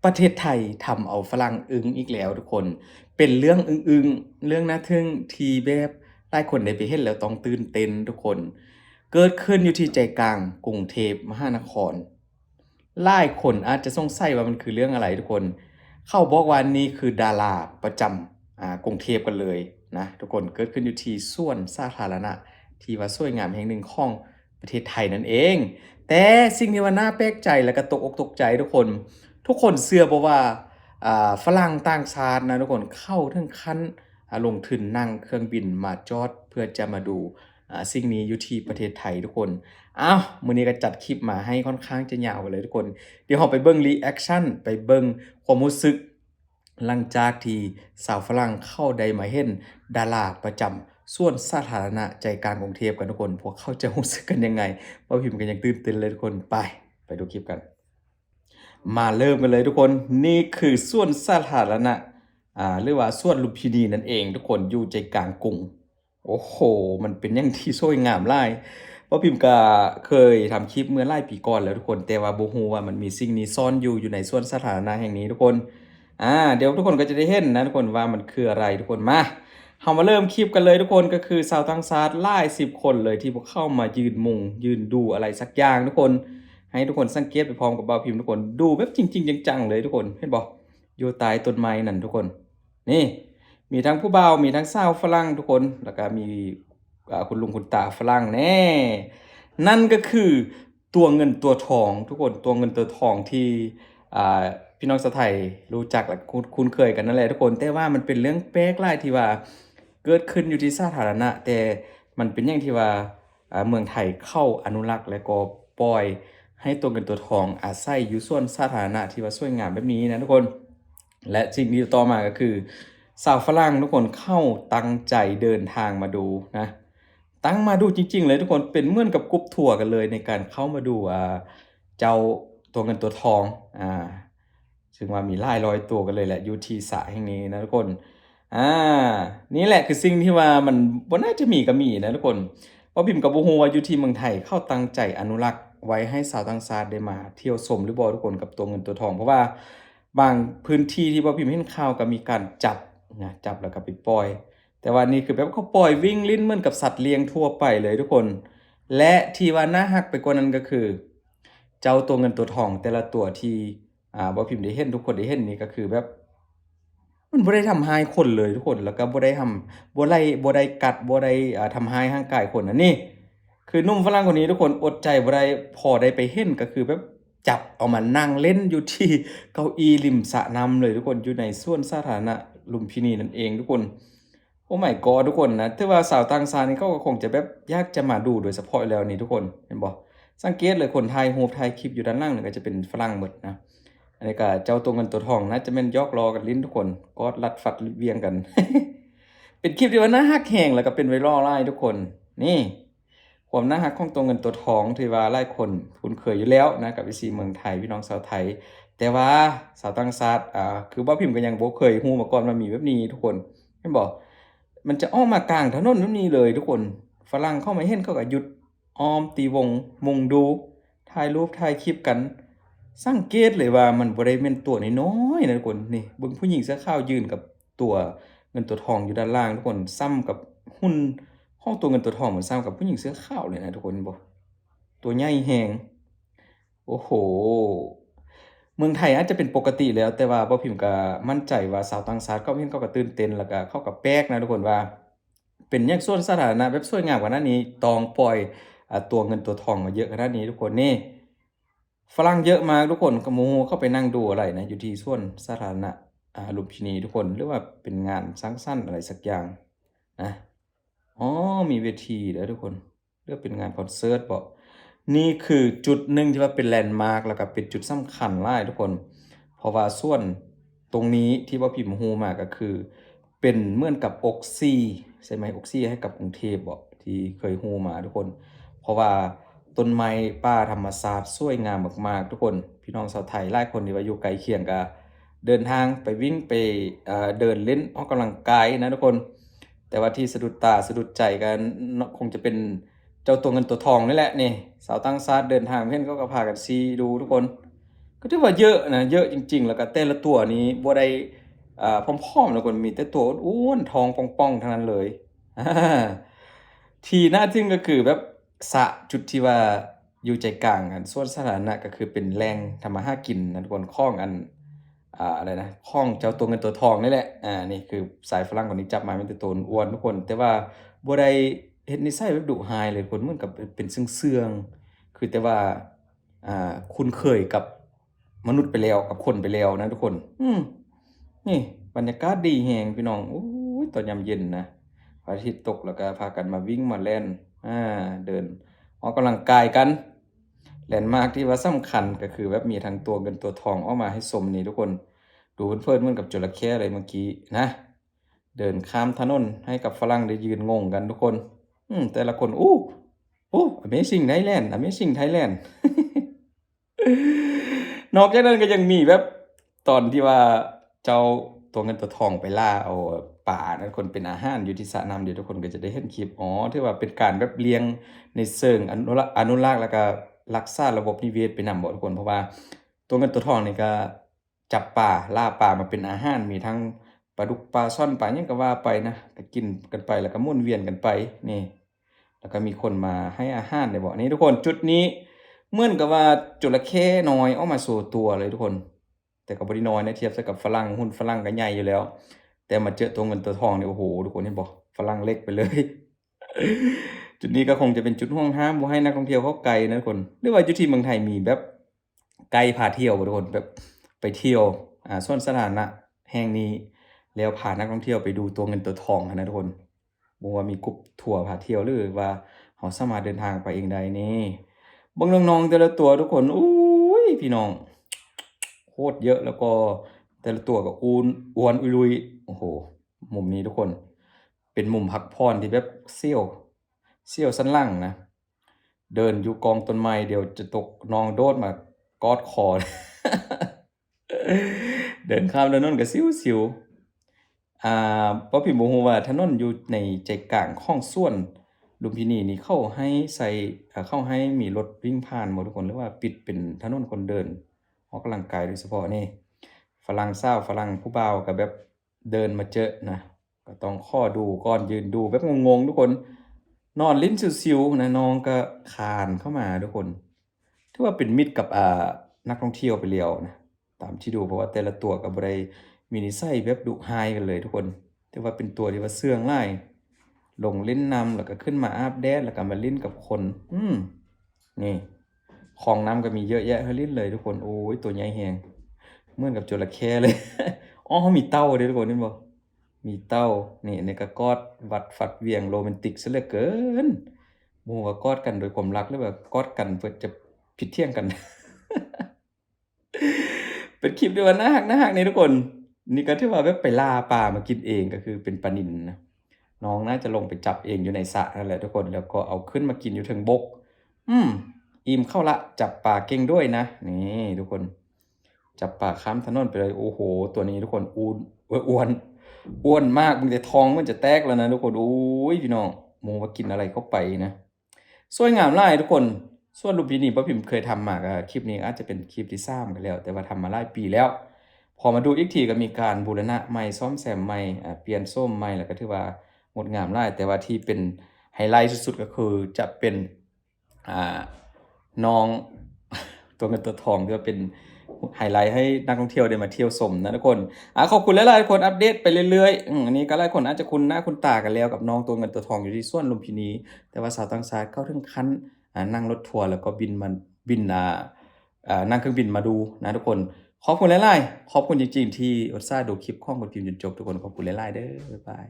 ประเทศไทยทำเอาฝรั่งอึ้งอีกแล้วทุกคน เป็นเรื่องอึ้งๆเรื่องน่าทึ่งที่แบบหลายคนได้ไปเห็นแล้วต้องตื่นเต้นทุกคน เกิดขึ้นอยู่ที่ใจกลางกรุงเทพมหานครหลายคนอาจจะสงสัยว่ามันคือเรื่องอะไรทุกคน เขาบอกว่านี่คือดาราประจำกรุงเทพกันเลยนะทุกคนเกิดขึ้นอยู่ที่สวนสาธารณะที่ว่าสวยงามแห่งหนึ่งของประเทศไทยนั่นเอง แต่สิ่งที่ว่าน่าแปลกใจและก็ตกอกตกใจทุกคนเชื่อบ่ว่าฝรั่งต่างชาตินะทุกคนเข้าถึงขั้นลงทุนนั่งเครื่องบินมาจอดเพื่อจะมาดูสิ่งนี้อยู่ที่ประเทศไทยทุกคนอ้าวมื้อนี้ก็จัดคลิปมาให้ค่อนข้างจะยาวกันเลยทุกคนเดี๋ยวเราไปเบิ่งรีแอคชั่นไปเบิ่งความรู้สึกหลังจากที่สาวฝรั่งเข้าได้มาเห็นดาราประจำส่วนสาธารณะใจกลางกรุงเทพกันทุกคนพวกเขาจะรู้สึกกันยังไงว่าพิมพ์กันยังตื่นเต้นเลยทุกคนไปดูคลิปกัน มาเริ่มกันเลยทุกคนนี่คือส่วนสาธารณะหรือว่าส่วนลุมพินีนั่นเองทุกคนอยู่ใจกลางกรุงโอ้โหมันเป็นอย่างที่สวยงามหลายเพราะพิมพ์ก็เคยทำคลิปเมื่อหลายปีก่อนแล้วทุกคนแต่ว่าบ่ฮู้ว่ามันมีสิ่งนี้ซ่อนอยู่ในส่วนสาธารณะแห่งนี้ทุกคนเดี๋ยวทุกคนก็จะได้เห็นนะทุกคนว่ามันคืออะไรทุกคนมาเรามาเริ่มคลิปกันเลยทุกคนก็คือชาวต่างชาติหลาย10คนเลยที่พวกเข้ามายืนมุงยืนดูอะไรสักอย่างทุกคน ให้ทุกคนสังเกตไปพร้อมกับเบาพิมพ์ทุกคนดูแบบจริงๆจังๆเลยทุกคนเห็นบ่อยู่ใต้ต้นไม้นั่นทุกคนนี่มีทั้งผู้บ่าวมีทั้งสาวฝรั่งทุกคนแล้วก็มีคุณลุงคุณตาฝรั่งแน่นั่นก็คือตัวเงินตัวทองทุกคนตัวเงินตัวทองที่อ่าพี่น้องชาวไทยรู้จักและคุ้นเคยกันนั่นแหละทุกคนแต่ว่ามันเป็นเรื่องแปลกหลายที่ว่าเกิดขึ้นอยู่ที่สาธารณะแต่มันเป็นอย่างที่ว่าเมืองไทยเข้าอนุรักษ์และก็ปล่อย ให้ตัวเงินตัวทองอาศัยอยู่ส่วนสาธารณะที่ว่าสวยงามแบบนี้นะทุกคนและสิ่งที่ต่อมาก็คือสาวฝรั่งทุกคนเข้าตั้งใจเดินทางมาดูนะตั้งมาดูจริงๆเลยทุกคนเป็นเหมือนกับกรุ๊ปทัวร์กันเลยในการเข้ามาดูเจ้าตัวเงินตัวทองซึ่งว่ามีหลายร้อยตัวกันเลยแหละอยู่ที่สระแห่งนี้นะทุกคนอ่านี่แหละคือสิ่งที่ว่ามันบ่น่าจะมีก็มีนะทุกคน เพราะพิมพ์กับบ่ฮู้ว่าอยู่ที่เมืองไทยเขาตั้งใจอนุรักษ์ไว้ให้ชาวต่างชาติได้มาเที่ยวชมหรือบ่ทุกคนกับตัวเงินตัวทองเพราะว่าบางพื้นที่ที่บ่พิมพ์เห็นข่าวก็มีการจับนะจับแล้วก็ไปปล่อยแต่ว่านี่คือแบบเขาปล่อยวิ่งลิ้นเหมือนกับสัตว์เลี้ยงทั่วไปเลยทุกคนและที่ว่าน่ารักไปกว่านั้นก็คือเจ้าตัวเงินตัวทองแต่ละตัวที่บ่พิมพ์ได้เห็นทุกคนได้เห็นนี่ก็คือแบบ มันบ่ได้ทำร้ายคนเลยทุกคนแล้วก็บ่ได้กัดบ่ได้ทำร้ายร่างกายคนอันนี้คือหนุ่มฝรั่งคนนี้ทุกคนอดใจบ่ได้พอได้ไปเห็นก็คือแบบจับเอามานั่งเล่นอยู่ที่เก้าอี้ริมสระน้ำเลยทุกคนอยู่ในสวนสาธารณะลุมพินีนั่นเองทุกคนโอ้ my god ทุกคนนะถือว่าสาวต่างชาตินี่เขาก็คงจะแบบอยากจะมาดูโดยเฉพาะอยู่แล้วนี่ทุกคนเห็นบ่สังเกตเลยคนถ่ายรูปถ่ายคลิปอยู่ด้านล่างนี่ก็จะเป็นฝรั่งหมดนะ อันนี้ก็เจ้าตัวเงินตัวทองน่าจะแม่นหยอกล้อกันลิ้นทุกคนกอดรัดฟัดเวียงกัน เป็นคลิปที่ว่าน่ารักแรงแล้วก็เป็น viral หลายทุกคนนี่ความน่ารักของตัวเงินตัวทองที่ว่าหลายคนคุ้นเคยอยู่แล้วนะกับวิถีเมืองไทยพี่น้องชาวไทยแต่ว่าชาวต่างชาติคือบ่พิมพ์ก็ยังบ่เคยรู้มาก่อนว่ามีแบบนี้ทุกคนแม่นบ่มันจะออกมากลางถนนแบบนี้เลยทุกคนฝรั่งเข้ามาเห็นเขาก็หยุดอ้อมตีวงมุงดูถ่ายรูปถ่ายคลิปกัน สังเกตเลยว่ามันบ่ได้แม่นตัวน้อยๆนะทุกคนนี่เบิ่งผู้หญิงเสื้อขาวยืนกับตัวเงินตัวทองอยู่ด้านล่างทุกคนซ้ำกับหุ่นของตัวเงินตัวทองเหมือนซ้ำกับผู้หญิงเสื้อขาวเลยนะทุกคนบ่ตัวใหญ่แรงโอ้โฮเมืองไทยอาจจะเป็นปกติแล้วแต่ว่าบ่พิมพ์ก็มั่นใจว่าชาวต่างชาติเขาเห็นเขาก็ตื่นเต้นแล้วก็เขาก็แปลกนะทุกคนว่าเป็นหยังสวนสาธารณะแบบสวยงามขนาดนี้ต้องปล่อยตัวเงินตัวทองมาเยอะขนาดนี้ทุกคนนี่ ฝรั่งเยอะมากทุกคนก็โมโหเข้าไปนั่งดูอะไรนะอยู่ที่สวนสาธารณะลุมพินีทุกคนหรือว่าเป็นงานสังสรรค์อะไรสักอย่างนะอ๋อมีเวทีเด้อทุกคนหรือว่าเป็นงานคอนเสิร์ตบ่นี่คือจุดหนึ่งที่ว่าเป็นแลนด์มาร์กแล้วก็เป็นจุดสำคัญหลายทุกคนเพราะว่าส่วนตรงนี้ที่ว่าพิมพ์ฮู้มาก็คือเป็นเหมือนกับอกซี่ใช่ไหมอกซี่ให้กับกรุงเทพบ่ที่เคยฮู้มาทุกคน เพราะว่าต้นไม้ป่าธรรมชาติสวยงามมากๆทุกคนพี่น้องชาวไทยหลายคนที่ว่าอยู่ใกล้เคียงก็เดินทางไปวิ่งไปเดินเล่นออกกำลังกายนะทุกคนแต่ว่าที่สะดุดตาสะดุดใจก็คงจะเป็นเจ้าตัวเงินตัวทองนี่แหละนี่สาวต่างชาติเดินทางเพิ่นเขาก็พากันซีดูทุกคน ก็ถือว่าเยอะนะเยอะจริงๆแล้วก็แต่ละตัวนี้บ่ได้ผอมๆนะคนมีแต่ตัวอ้วนๆท้องป่องๆทั้งนั้นเลยอาที่น่าทึ่งก็คือแบบสระจุดที่ว่าอยู่ใจกลางอะสวนสาธารณะก็คือเป็นแหล่งทำมาหากินนะทุกคนคลองอันอะไรนะคลองเจ้าตัวเงินตัวทองนี่แหละนี่คือสายฝรั่งคนนี้จับมามีแต่ตัวอ้วนทุกคนแต่ว่าบ่ได้เฮ็ดนิสัยแบบดุร้ายเลยทุกคนเหมือนกับเป็นเชื่องๆคือแต่ว่าคุ้นเคยกับมนุษย์ไปแล้วกับคนไปแล้วนะทุกคนนี่บรรยากาศดีแฮงพี่น้องโอ้ยตอนยามเย็นนะพระอาทิตย์ตกแล้วก็พากันมาวิ่งมาเล่นอาเดินออกกำลังกายกันแลนด์มาร์กที่ว่าสำคัญก็คือแบบมีทั้งตัวเงินตัวทองออกมาให้ชมนี่ทุกคนดูเพลินๆเหมือนกับจระเข้เลยเมื่อกี้นะเดินข้ามถนนให้กับฝรั่งได้ยืนงงกันทุกคนแต่ละคนAmazing Thailand Amazing Thailand นอกจากนั้นก็ยังมีแบบตอนที่ว่าเจ้าตัวเงินตัวทองไปล่าเอาปลานะคนเป็นอาหารอยู่ที่สระน้ำเดี๋ยวทุกคนก็จะได้เห็นคลิปถือว่าเป็นการแบบเลี้ยงในเชิงอนุรักษ์แล้วก็รักษาระบบนิเวศไปนำบ่ทุกคนเพราะว่าตัวเงินตัวทองนี่ก็จับปลาล่าปลามาเป็นอาหารมีทั้งปลาดุกปลาช่อนปลาหยังก็ว่าไปนะก็กินกันไปแล้วก็หมุนเวียนกันไปนี่แล้วก็มีคนมาให้อาหารในบ่อนี้ทุกคนจุดนี้ เหมือนกับว่าจระเข้น้อยออกมาสู่ตัวเลยทุกคนแต่ก็บ่ได้น้อยนะเทียบกับฝรั่งหุ้นฝรั่งก็ใหญ่อยู่แล้วแต่มาเจอตัวเงินตัวทองเนี่ยโอ้โฮทุกคนเห็นบ่ฝรั่งเล็กไปเลยจุดนี้ก็คงจะเป็นจุดห่วงห้ามบ่ให้นักท่องเที่ยวเข้าใกล้นะทุกคนหรือว่าอยู่ที่เมืองไทยมีแบบไกด์พาเที่ยวบ่ทุกคนแบบไปเที่ยวสวนสาธารณะแห่งนี้แล้วพานักท่องเที่ยวไปดูตัวเงินตัวทองหั้นนะทุกคนบ่ว่ามีกรุ๊ปทัวร์พาเที่ยวหรือว่าเราสามารถเดินทางไปเองได้นี่ เบิ่งน้องๆแต่ละตัวทุกคนอุ๊ยพี่น้องโคตรเยอะแล้วก็แต่ละตัวก็อ้วนอุยลุยโอ้โฮมุมนี้ทุกคนเป็นมุมพักผ่อนที่แบบเสี้ยวสันหลังนะเดินอยู่กองต้นไม้เดี๋ยวจะตกน้องโดดมากอดคอเดินข้ามถนนก็สิวๆเพราะพี่บ่ฮู้ว่าถนนอยู่ในใจกลางของสวนลุมพินีนี่เขาให้ใส่เขาให้มีรถวิ่งผ่านบ่ทุกคนหรือว่าปิดเป็นถนนคนเดินออกกำลังกายโดยเฉพาะนี่ฝรั่งสาวฝรั่งผู้บ่าวก็แบบเดินมาเจอนะก็ต้องคอยดูก่อนยืนดูแบบงงๆทุกคนนอนลิ้นชิวๆนะน้องก็คลานเข้ามาทุกคนถือว่าเป็นมิตรกับนักท่องเที่ยวไปแล้วนะตามที่ดูเพราะว่าแต่ละตัวก็บ่ได้มีนิสัยแบบดุร้ายกันเลยทุกคนแต่ว่าเป็นตัวที่ว่าเชื่องหลาย ลงเล่นน้ำแล้วก็ขึ้นมาอาบแดดแล้วก็มาเล่นกับคนนี่ของน้ำก็มีเยอะแยะให้เล่นเลยทุกคนโอ้ยตัวใหญ่แฮงเหมือนกับจระเข้เลยอ๋อเขามีเต่าด้วยทุกคนเห็นบ่มีเต่านี่อันนี้ก็กอดวัดฝัดเหวี่ยงโรแมนติกเสียเหลือเกินบ่ฮู้ว่ากอดกันโดยความรักหรือว่ากอดกันเพื่อจะผิดเที่ยงกันเป็นคลิปที่ว่าน่ารักๆนี่ทุกคนนี่ก็ถือว่าแบบไปล่าปลามากินเองก็คือเป็นปลานิลนะ น้องน่าจะลงไปจับเองอยู่ในสระนั่นแหละทุกคนแล้วก็เอาขึ้นมากินอยู่เทิงบกอืมอิ่มเข้าละจับปลาเก่งด้วยนะนี่ทุกคนจับปลาข้ามถนนไปเลยโอ้โฮตัวนี้ทุกคนอ้วนมากมึงแต่ท้องมันจะแตกแล้วนะทุกคนโอ้ยพี่น้องโมว่ากินอะไรเข้าไปนะสวยงามหลายทุกคนส่วนรูปนี้ป้าพิมพ์เคยทำมาก็คลิปนี้อาจจะเป็นคลิปที่3กันแล้วแต่ว่าทำมาหลายปีแล้วพอมาดูอีกทีก็มีการบูรณะใหม่ซ่อมแซมใหม่เปลี่ยนโซ่มใหม่แล้วก็ถือว่างดงามหลายแต่ว่าที่เป็นไฮไลท์สุดๆก็คือจะเป็นอ่าน้องตัวเงินตัวทองที่ว่าเป็นไฮไลท์ให้นักท่องเที่ยวได้มาเที่ยวชมนะทุกคนขอบคุณหลายๆคนอัปเดตไปเรื่อยๆอันนี้ก็หลายคนอาจจะคุ้นหน้าคุ้นตากันแล้วกับน้องตัวเงินตัวทองอยู่ที่สวนลุมพินีแต่ว่าสาวต่างชาติเข้าถึงขั้นนั่งรถทัวร์แล้วก็บินนั่งเครื่องบินมาดูนะทุกคนขอบคุณหลายๆขอบคุณจริงๆที่อุตส่าห์ดูคลิปของคุณพิมพ์จนจบทุกคนขอบคุณหลายๆเด้อบ๊ายบาย